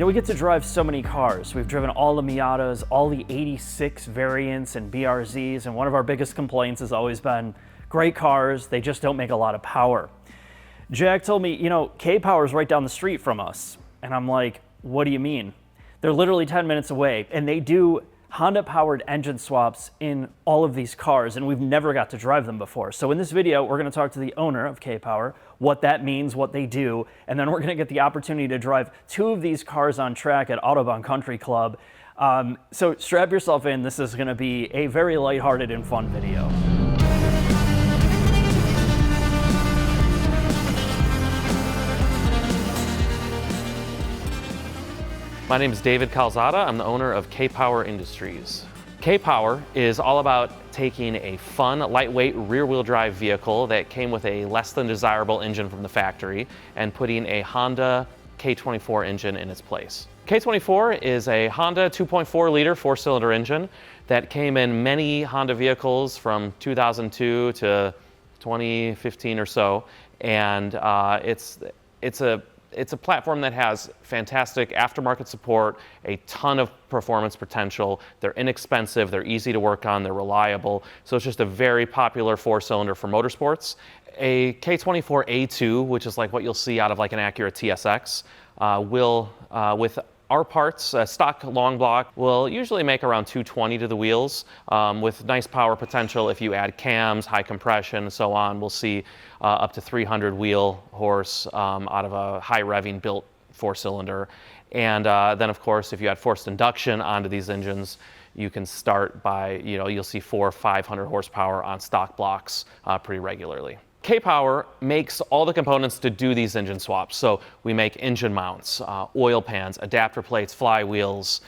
We get to drive so many cars. We've driven all the Miatas, all the 86 variants and BRZs, and one of our biggest complaints has always been, great cars, they just don't make a lot of power. Jack told me, K-Power's right down the street from us. And I'm like, what do you mean? They're literally 10 minutes away, and they do Honda-powered engine swaps in all of these cars, and we've never got to drive them before. So in this video, we're going to talk to the owner of K-Power, what that means, what they do, and then we're going to get the opportunity to drive two of these cars on track at Autobahn Country Club. So strap yourself in. This is going to be a very lighthearted and fun video. My name is David Calzada. I'm the owner of K-Power Industries. K-Power is all about taking a fun, lightweight, rear-wheel drive vehicle that came with a less than desirable engine from the factory and putting a Honda K24 engine in its place. K24 is a Honda 2.4-liter four-cylinder engine that came in many Honda vehicles from 2002 to 2015 or so, and it's a platform that has fantastic aftermarket support, a ton of performance potential. They're inexpensive, they're easy to work on, they're reliable. So it's just a very popular four-cylinder for motorsports. A K24A2, which is like what you'll see out of like an Acura TSX, with our parts, stock long block, will usually make around 220 to the wheels, with nice power potential. If you add cams, high compression, and so on, we'll see up to 300 wheel horse out of a high revving built four-cylinder. And then, of course, if you add forced induction onto these engines, you can start by, you'll see 400 or 500 horsepower on stock blocks pretty regularly. K-Power makes all the components to do these engine swaps. So we make engine mounts, oil pans, adapter plates, flywheels.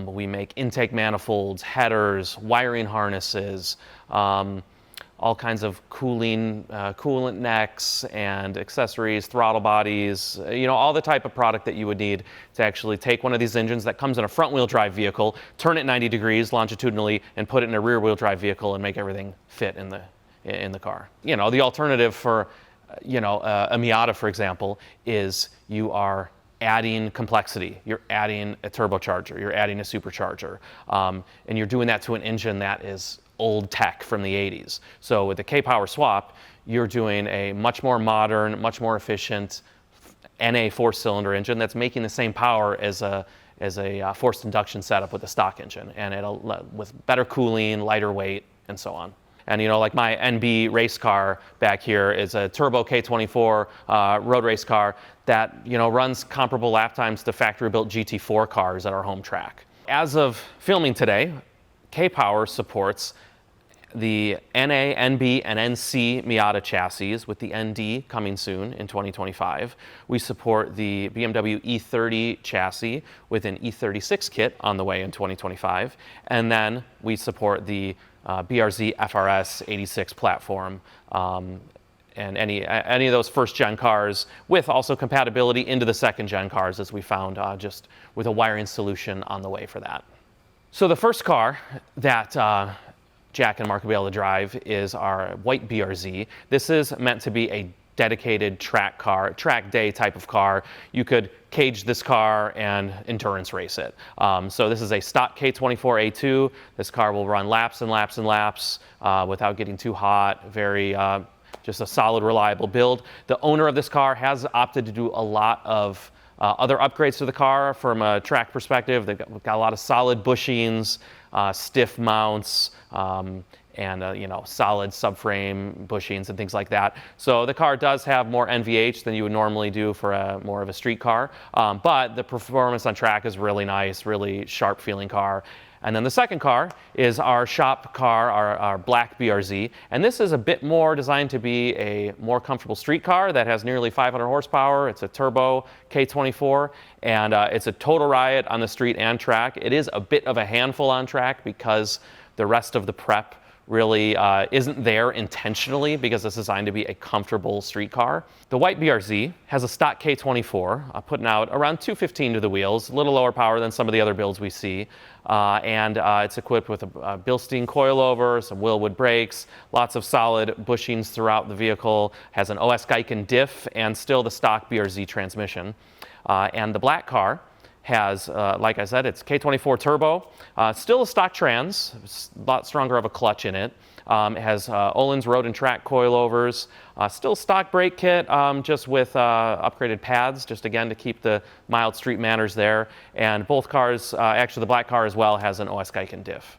We make intake manifolds, headers, wiring harnesses, all kinds of coolant necks and accessories, throttle bodies, all the type of product that you would need to actually take one of these engines that comes in a front-wheel drive vehicle, turn it 90 degrees longitudinally, and put it in a rear-wheel drive vehicle and make everything fit in the car. The alternative for, a Miata, for example, is you are adding complexity. You're adding a turbocharger, you're adding a supercharger, and you're doing that to an engine that is old tech from the 80s. So with the K-Power swap, you're doing a much more modern, much more efficient NA four-cylinder engine that's making the same power as a forced induction setup with a stock engine, and with better cooling, lighter weight, and so on. And like my NB race car back here is a turbo K24 road race car that runs comparable lap times to factory-built GT4 cars at our home track. As of filming today, K-Power supports the NA, NB, and NC Miata chassis, with the ND coming soon in 2025. We support the BMW E30 chassis with an E36 kit on the way in 2025. And then we support the BRZ FRS 86 platform, and any of those first-gen cars, with also compatibility into the second-gen cars, as we found just with a wiring solution on the way for that. So the first car that Jack and Mark will be able to drive is our white BRZ. This is meant to be a dedicated track car, track day type of car. You could cage this car and endurance race it. So this is a stock K24A2. This car will run laps and laps and laps without getting too hot. Very just a solid, reliable build. The owner of this car has opted to do a lot of other upgrades to the car from a track perspective. They've got a lot of solid bushings, stiff mounts, and solid subframe bushings and things like that. So the car does have more NVH than you would normally do for more of a street car, but the performance on track is really nice, really sharp feeling car. And then the second car is our shop car, our black BRZ. And this is a bit more designed to be a more comfortable street car that has nearly 500 horsepower. It's a turbo K24, and it's a total riot on the street and track. It is a bit of a handful on track because the rest of the prep really isn't there intentionally, because it's designed to be a comfortable street car. The white BRZ has a stock K24, putting out around 215 to the wheels, a little lower power than some of the other builds we see. And it's equipped with a Bilstein coilover, some Willwood brakes, lots of solid bushings throughout the vehicle, has an OS Geiken diff, and still the stock BRZ transmission. And the black car has, like I said, it's K24 turbo, still a stock trans, a lot stronger of a clutch in it. It has Öhlins road and track coilovers, still stock brake kit, just with upgraded pads, just again to keep the mild street manners there. And both cars, actually the black car as well, has an OS Geiken diff.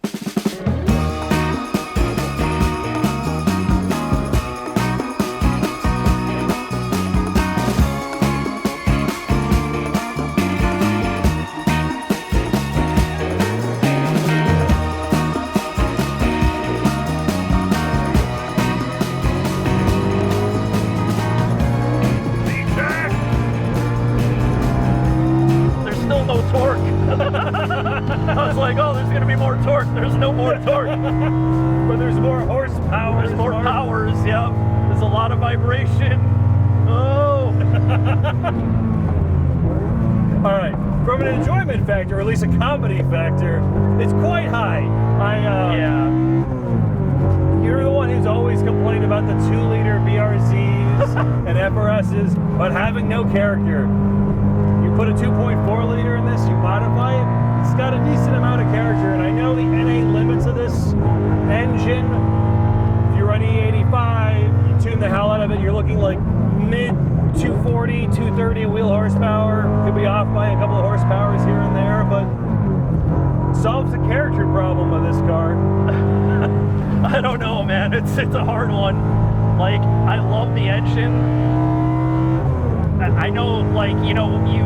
I was like, oh, there's going to be more torque. There's no more torque. But there's more horsepower. There's more powers, yep. There's a lot of vibration. Oh. All right. From an enjoyment factor, or at least a comedy factor, it's quite high. Yeah. You're the one who's always complained about the 2-liter BRZs and FRSs, but having no character. You put a 2.4 liter in this, you modify it, it's got a decent amount of character, and I know the NA limits of this engine. If you run E85, you tune the hell out of it, you're looking like mid 240, 230 wheel horsepower. Could be off by a couple of horsepowers here and there, but solves the character problem of this car. I don't know, man. It's a hard one. Like, I love the engine. I know, like, you know, you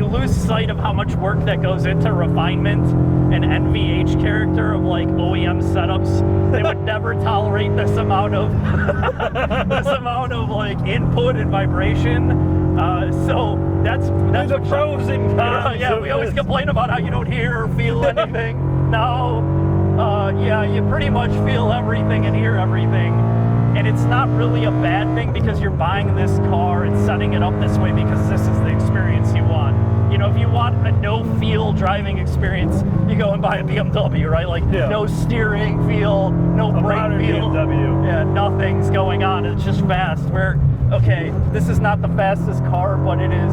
lose sight of how much work that goes into refinement and NVH character of like OEM setups. They would never tolerate this amount of like input and vibration. So that's the pros and cons. Yeah, we always complain about how you don't hear or feel anything. Now, yeah, you pretty much feel everything and hear everything. And it's not really a bad thing because you're buying this car and setting it up this way because this is the experience you want. You know, if you want a no-feel driving experience, you go and buy a BMW, right? Like, no steering feel, no brake feel. BMW. Yeah, nothing's going on. It's just fast. Where, okay, this is not the fastest car, but it is,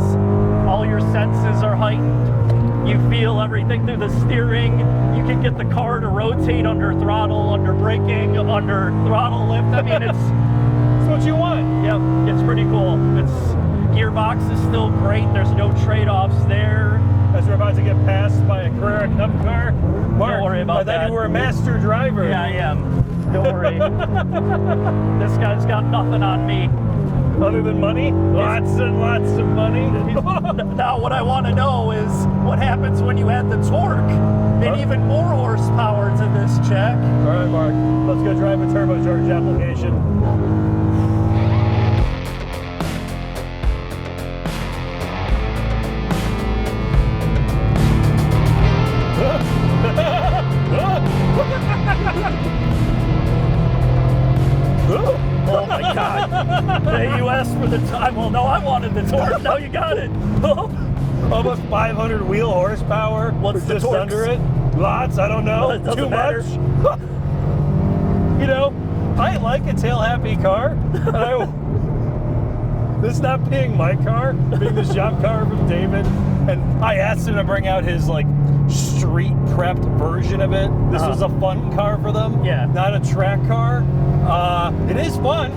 all your senses are heightened. You feel everything through the steering. You can get the car to rotate under throttle, under braking, under throttle lift. I mean, it's what you want. Yep, it's pretty cool. It's gearbox is still great. There's no trade-offs there. As we're about to get passed by a Carrera Cup car. Mark, don't worry about that. I thought you were a master driver. Yeah, I am. Don't worry. This guy's got nothing on me. Other than money? Lots and lots of money. Now what I want to know is what happens when you add the torque and even more horsepower to this check. All right, Mark, let's go drive a turbocharged application. Oh my God. Hey, you asked for the time. Well, no, I wanted the torque. Now you got it. Almost 500 wheel horsepower. What's the just torques? under it? Lots, I don't know. Well, it doesn't Too matter. much. You know, I like a tail-happy car. This not being my car, being the shop car from David, and I asked him to bring out his like street prepped version of it. This was a fun car for them, not a track car. It is fun.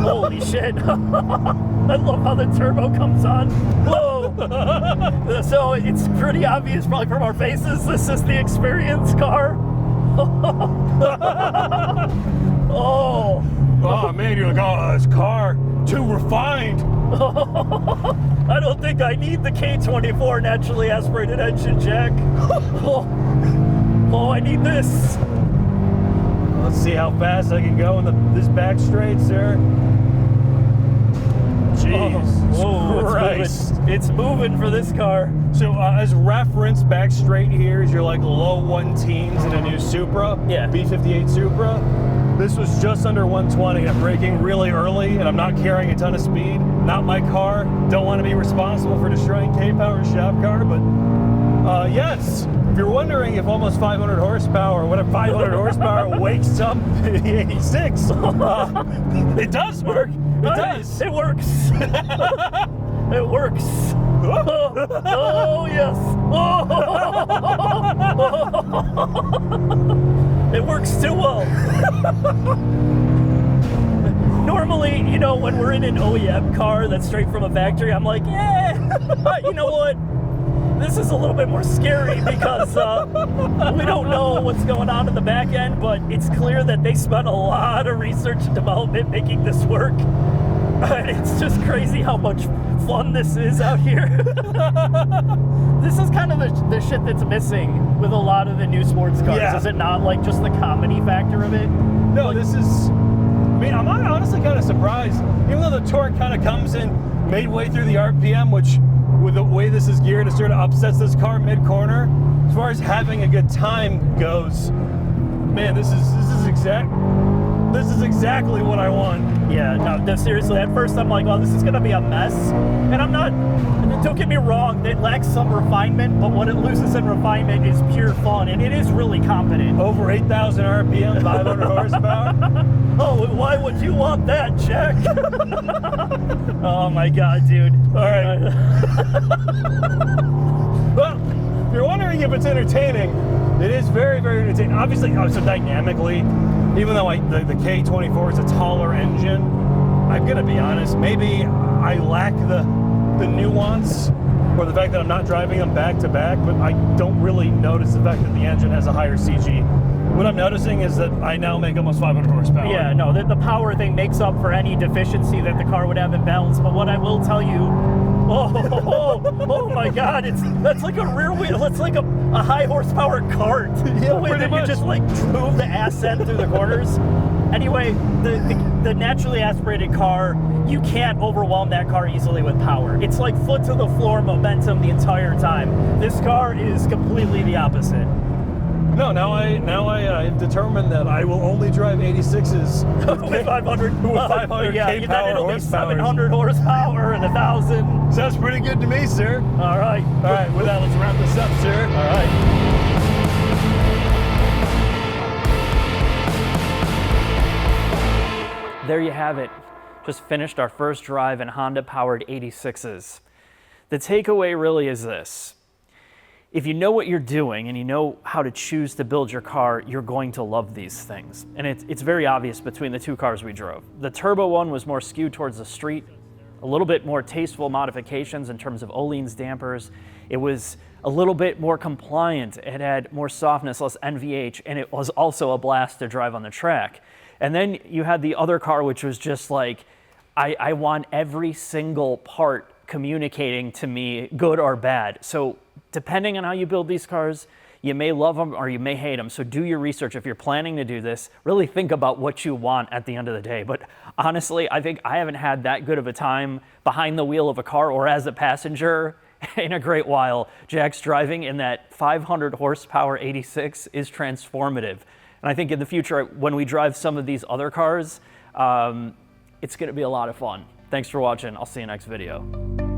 Holy shit. I love how the turbo comes on. Whoa. So it's pretty obvious probably from our faces, this is the experience car. Oh man, you're like, oh, this car, too refined. I don't think I need the K24 naturally aspirated engine, Jack. Oh, I need this. Let's see how fast I can go in this back straight, sir. Jeez, Christ. It's moving for this car. So as reference, back straight here is your like low 1-teens in a new Supra, B58 Supra. This was just under 120. I'm braking really early and I'm not carrying a ton of speed. Not my car. Don't want to be responsible for destroying K-Power's shop car, but yes. If you're wondering if almost 500 horsepower, what if 500 horsepower wakes up the 86, it does work. It does. It works. It works. Oh, yes. Oh. It works too well. Normally, you know, when we're in an OEM car that's straight from a factory, I'm like, yeah, you know what? This is a little bit more scary because we don't know what's going on in the back end, but it's clear that they spent a lot of research and development making this work. It's just crazy how much fun this is out here. This is kind of the shit that's missing with a lot of the new sports cars, Yeah. is it not? Like just the comedy factor of it? No, this is, I mean, I'm honestly kind of surprised, even though the torque kind of comes in midway through the RPM, which with the way this is geared, it sort of upsets this car mid-corner. As far as having a good time goes, man, this is exactly what I want. Yeah, no, seriously, at first I'm like, oh, this is gonna be a mess. And I'm not, don't get me wrong, it lacks some refinement, but what it loses in refinement is pure fun, and it is really competent. Over 8,000 RPM, 500 horsepower. Oh, why would you want that, Jack? Oh my God, dude. All right. Well, if you're wondering if it's entertaining, it is very, very entertaining. Obviously, so dynamically, even though the K24 is a taller engine, I'm gonna be honest, maybe I lack the nuance or the fact that I'm not driving them back to back, but I don't really notice the fact that the engine has a higher CG. What I'm noticing is that I now make almost 500 horsepower. Yeah, no, the power thing makes up for any deficiency that the car would have in balance. But what I will tell you, oh my God, that's like a rear wheel. That's like a high horsepower cart. Yeah, the way pretty that much. you just like move the ass end through the corners. Anyway, the naturally aspirated car, you can't overwhelm that car easily with power. It's like foot to the floor momentum the entire time. This car is completely the opposite. No, now I determined that I will only drive 86s With 500, with 500 yeah, K then power it'll be horsepower. 700 horsepower and 1,000. Sounds pretty good to me, sir. All right. All right, with that, let's wrap this up, sir. All right. There you have it. Just finished our first drive in Honda-powered 86s. The takeaway really is this. If you know what you're doing and you know how to choose to build your car, you're going to love these things. And it's very obvious between the two cars we drove. The turbo one was more skewed towards the street, a little bit more tasteful modifications in terms of Öhlins dampers. It was a little bit more compliant. It had more softness, less NVH, and it was also a blast to drive on the track. And then you had the other car, which was just like, I want every single part communicating to me, good or bad. So depending on how you build these cars, you may love them or you may hate them. So do your research. If you're planning to do this, really think about what you want at the end of the day. But honestly, I think I haven't had that good of a time behind the wheel of a car or as a passenger in a great while. Jack's driving in that 500 horsepower 86 is transformative. And I think in the future, when we drive some of these other cars, it's going to be a lot of fun. Thanks for watching. I'll see you next video.